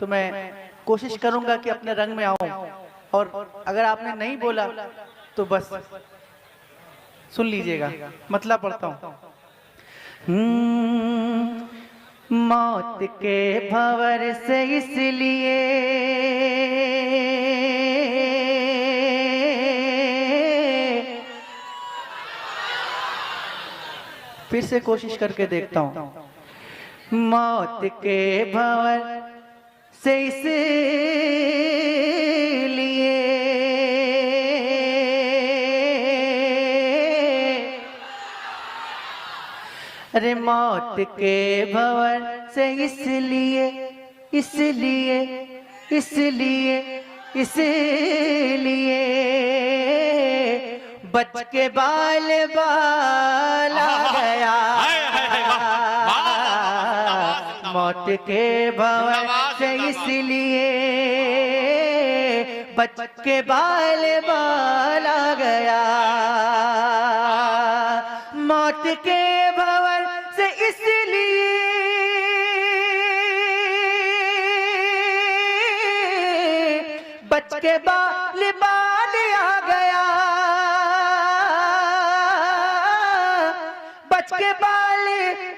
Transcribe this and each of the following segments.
तो मैं कोशिश करूंगा कि अपने रंग में आऊं, और अगर आपने नहीं बोला तो बस सुन लीजिएगा। मतलब पढ़ता हूं। मौत के भंवर से इसलिए फिर से कोशिश करके देखता हूं। मौत के भंवर से इसलिए अरे मौत के भंवर से इसलिए इसलिए इसलिए इसलिए बच के बाल बाल आ गया। मौत के भंवर से इसलिए बच के बाल बाल आ गया। मौत के भंवर से इसलिए बच के बाल बाल आ गया। बच के बाल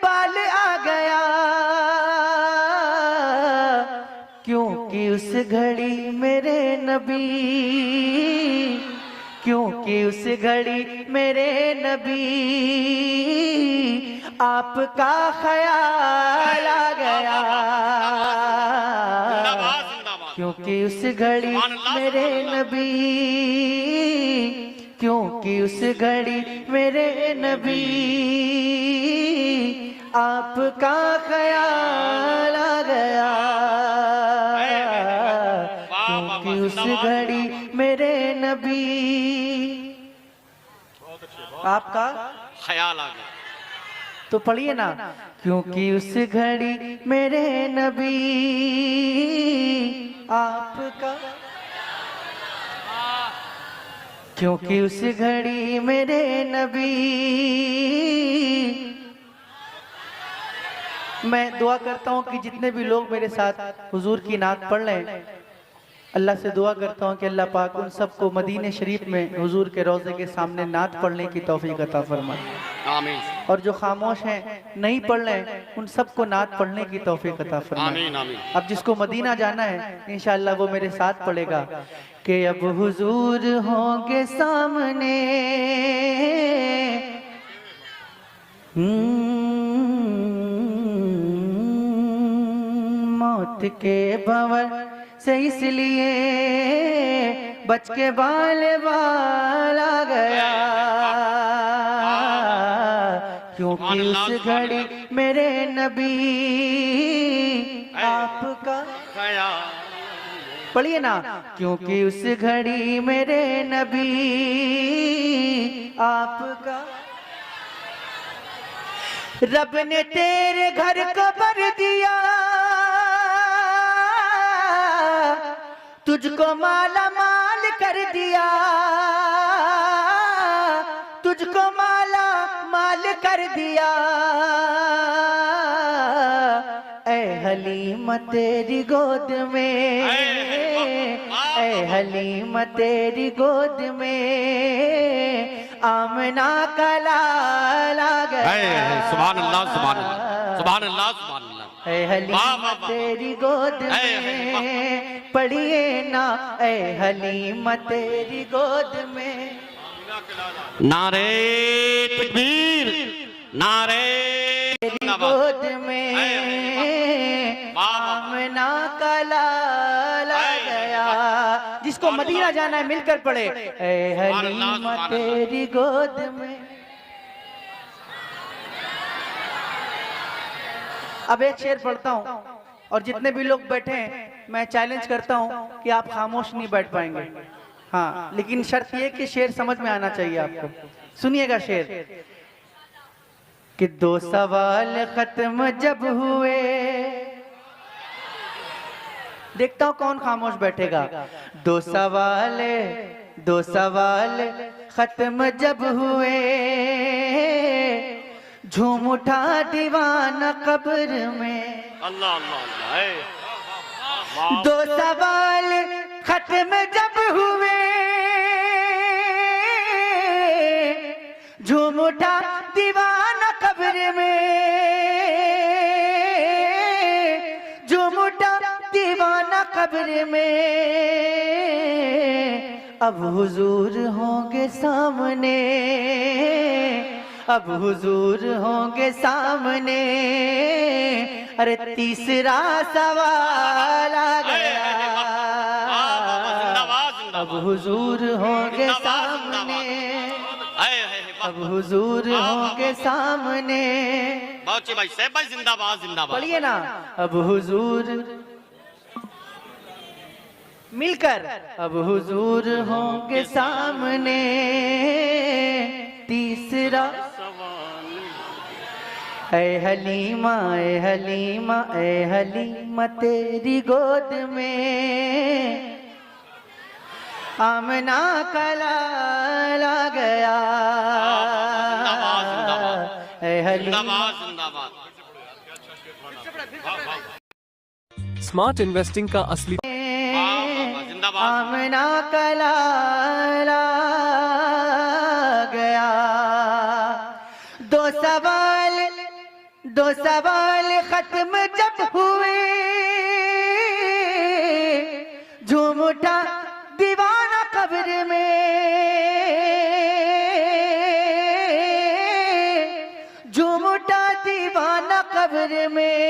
बाल आ गया, क्योंकि उस घड़ी मेरे नबी, क्योंकि उस घड़ी मेरे नबी आपका ख्याल आ गया। क्योंकि उस घड़ी मेरे नबी, क्योंकि उस घड़ी मेरे नबी आपका ख्याल आ गया। क्योंकि उस घड़ी मेरे नबी आपका ख्याल आ गया। तो पढ़िए ना। क्योंकि उस घड़ी मेरे नबी आपका, क्योंकि उस घड़ी मेरे नबी। मैं दुआ करता हूँ कि जितने भी लोग मेरे साथ हुजूर की नात पढ़ लें, अल्लाह से दुआ करता हूँ कि अल्लाह पाक उन सबको मदीने शरीफ में हुजूर के रोज़े के सामने नात पढ़ने की तौफीक अता फरमाए। आमीन। और जो खामोश हैं नहीं पढ़ रहे उन सबको नात पढ़ने की तौफीक अता फरमाए। आमीन आमीन। अब जिसको मदीना जाना है इंशाअल्लाह वो मेरे साथ पढ़ेगा कि अब हुजूर होंगे सामने, मौत के भंवर से इसलिए बच के बाल बाल आ गया। क्योंकि उस घड़ी मेरे नबी आपका, पढ़िए ना। क्योंकि उस घड़ी मेरे नबी आपका, रब ने तेरे घर को भर दिया, तुझको माला माल कर दिया, तुझको माला माल कर दिया। ऐ हलीमा तेरी गोद में, ऐ हलीमा तेरी गोद में आमना का लाल आ गया। सुभान अल्लाह सुभान अल्लाह सुभान अल्लाह सुभान अल्लाह। ऐ हलीमा तेरी गोद में, पढ़िए ना। ऐ हलीमा तेरी गोद में, नारे तकबीर, नारे तेरी गोद में आमना का लाल आ गया। जिसको मदीना जाना है मिलकर पढ़े। ऐ हलीमा तेरी गोद में। अब एक शेर पढ़ता हूँ और जितने भी लोग बैठे हैं मैं चैलेंज करता हूँ कि आप खामोश नहीं बैठ पाएंगे। हाँ, लेकिन शर्त ये कि शेर समझ में आना चाहिए आपको। सुनिएगा शेर कि दो सवाल खत्म जब हुए, देखता हूँ कौन खामोश बैठेगा। दो सवाल खत्म जब हुए, झूम उठा दीवाना कब्र में। अल्लाह अल्लाह अल्लाह। खत्म जब हुए झूम उठा दीवाना कब्र में, झूम उठा दीवाना कब्र में। अब हुजूर होंगे सामने, अब हुजूर होंगे सामने। अरे तीसरा सवाल आ गया, अब हुजूर होंगे सामने, अब हुजूर होंगे सामने। बाउची भाई साहब भाई जिंदाबाद जिंदाबाद। पढ़िए ना, अब हुजूर मिलकर, अब हुजूर होंगे सामने। तीसरा ऐ हलीमा, ऐ हलीमा, ऐ हलीमा तेरी गोद में आमना का लाला गया। ऐ हलीमा जिंदाबाद। स्मार्ट इन्वेस्टिंग का असली आमना का लाला गया। दो सवाल खत्म जब हुए झूम उठा दीवाना कब्र में, झूम उठा दीवाना कब्र में।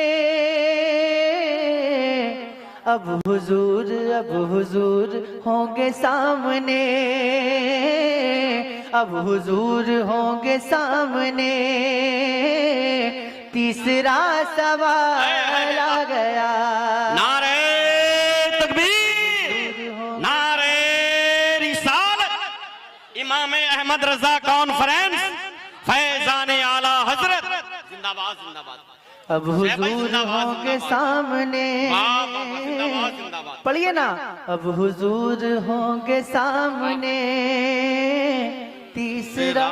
अब हुजूर होंगे सामने, अब हुजूर होंगे सामने। तीसरा सवाल आ गया। नारे तकबीर, नारे रिसालत, इमाम अहमद रजा कॉन्फ्रेंस, फैजान आला हजरत, जिंदाबाद जिंदाबाद। अब हुजूर होंगे सामने, पढ़िए ना, अब हुजूर होंगे सामने। तीसरा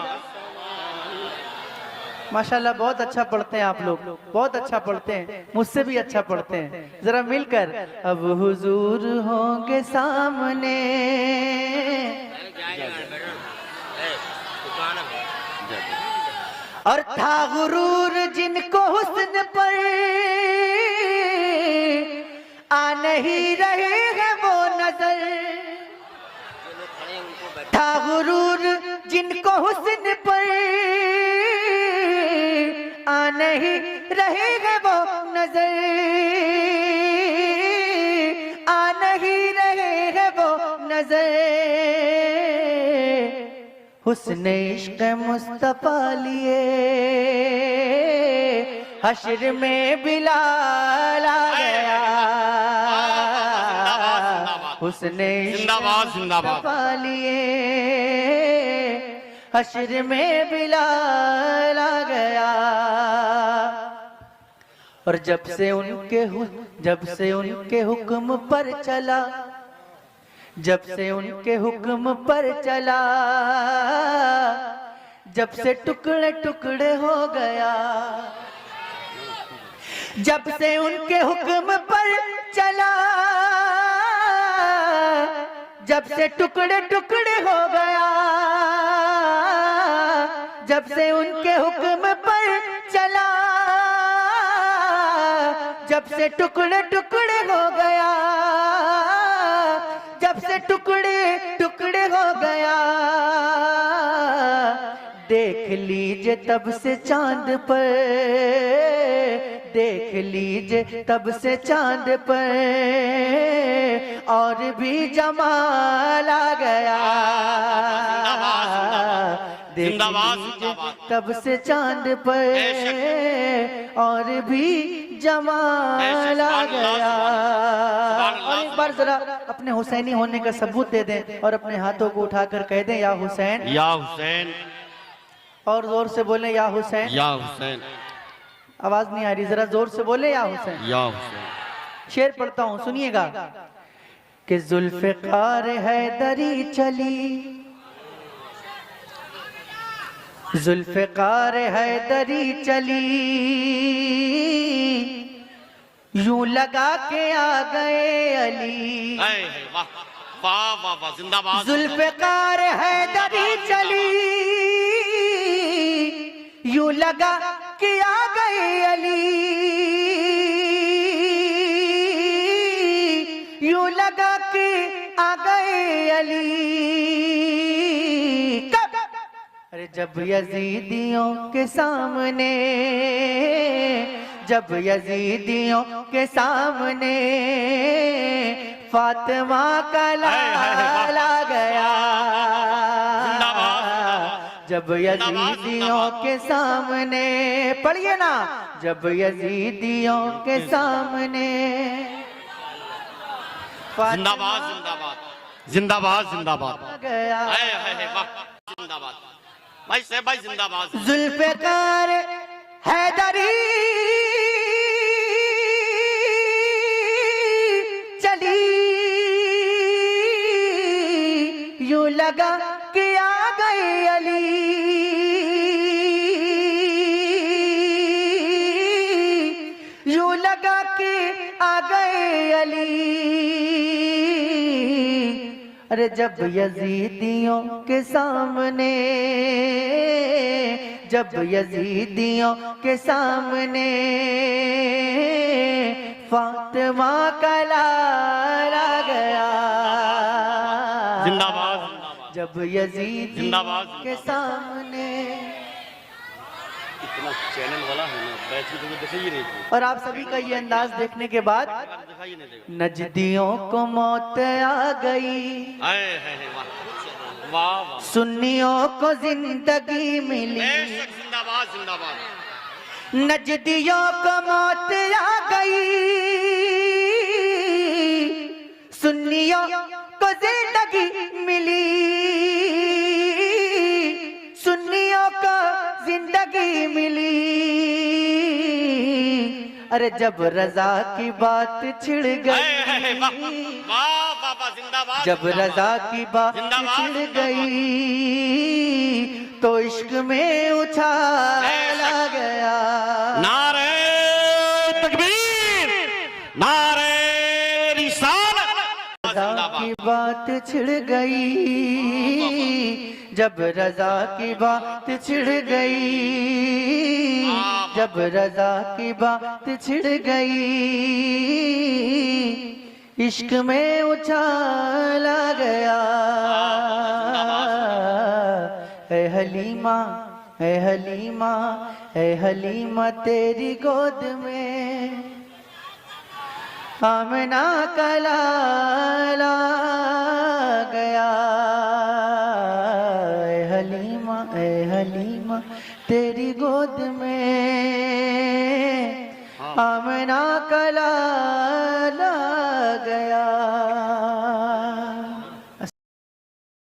माशाल्लाह बहुत अच्छा पढ़ते हैं आप लोग, बहुत अच्छा पढ़ते हैं, मुझसे भी अच्छा पढ़ते हैं। जरा मिलकर, अब हुजूर होंगे सामने। और था गुरूर जिनको हुस्न पर आ नहीं रहे हैं वो नजर, था गुरूर जिनको हुस्न पर आ नहीं रहे हैं वो नजर, आ नहीं रहे हैं वो नजर। हुस्न इश्क मुस्तफा लिए हश्र में बिलाल आ गया। हुस्न इश्क मुस्तफा लिए हश्र में बिलाल आ गया। और जब से उनके हुक्म पर चला, जब से उनके हुक्म पर चला, जब से टुकड़े टुकड़े हो गया, जब से उनके हुक्म पर चला, जब से टुकड़े टुकड़े हो गया, जब से उनके हुक्म पर चला, जब से टुकड़े टुकड़े हो गया, जब से टुकड़े टुकड़े हो गया। देख लीजिए तब से चांद पर, देख लीजिए तब से चांद पर और भी जमाल आ गया। देख लीजिए तब से चांद पर और भी जमाल आ गया। और एक बार जरा अपने हुसैनी होने का सबूत दे दें और अपने हाथों को उठाकर कह दें, या हुसैन, या हुसैन। और जोर से बोले, या हुसैन, या हुसैन। आवाज नहीं आ रही, जरा जोर से बोले, या हुसैन। या हुसैन। शेर पढ़ता हूँ, सुनिएगा। कि जुल्फ़िकार हैदरी चली, जुल्फ़िकार हैदरी चली, यूं लगा के आ गए अली। वाह वाह वाह जिंदाबाद जुल्फ़िकार हैदरी चली यूं लगा कि आ गए अली, यूं लगा कि आ गए अली। कब? अरे जब यजीदियों के सामने, जब यजीदियों के सामने फातिमा का लाला गया, जब यजीदियों के सामने, पढ़िए ना, जब यजीदियों के सामने जिंदाबाद जिंदाबाद जिंदाबाद जिंदाबाद गया। वाह जिंदाबाद भाई साहब भाई जिंदाबाद। जुल्फ़िकार हैदरी चली यूं लगा कि आ गए अली, यूं लगा कि आ गए अली। अरे जब यजीदियों के सामने, जब यजीदियों के सामने फातिमा का लाला गया, जिंदाबाद जब यजीदियों के सामने। इतना चैनल वाला है ना, बैटरी तो दिखाई नहीं थी। और आप सभी का ये अंदाज देखने के बाद दिखाई नहीं देगा। नजदियों को मौत आ गई, वाह वाह वाह सुन्नियों को जिंदगी मिली, बेशक जिंदाबाद जिंदाबाद। नजदियों को मौत आ गई, सुन्नियों को जिंदगी मिली, सुन्नियों को जिंदगी मिली। अरे जब रजा की बात छिड़ गई, जब रजा की बात छिड़ गई तो इश्क में उछाला गया। नारे तकबीर, नारे रिसालत। रजा की बात छिड़ गई, जब रजा की बात छिड़ गई, जब रजा की बात छिड़ गई इश्क में उछाला गया। है हलीमा, है हलीमा, है हलीमा तेरी गोद में आमना का लाला गया। ए हलीमा, ए हलीमा तेरी गोद में आमना का लाला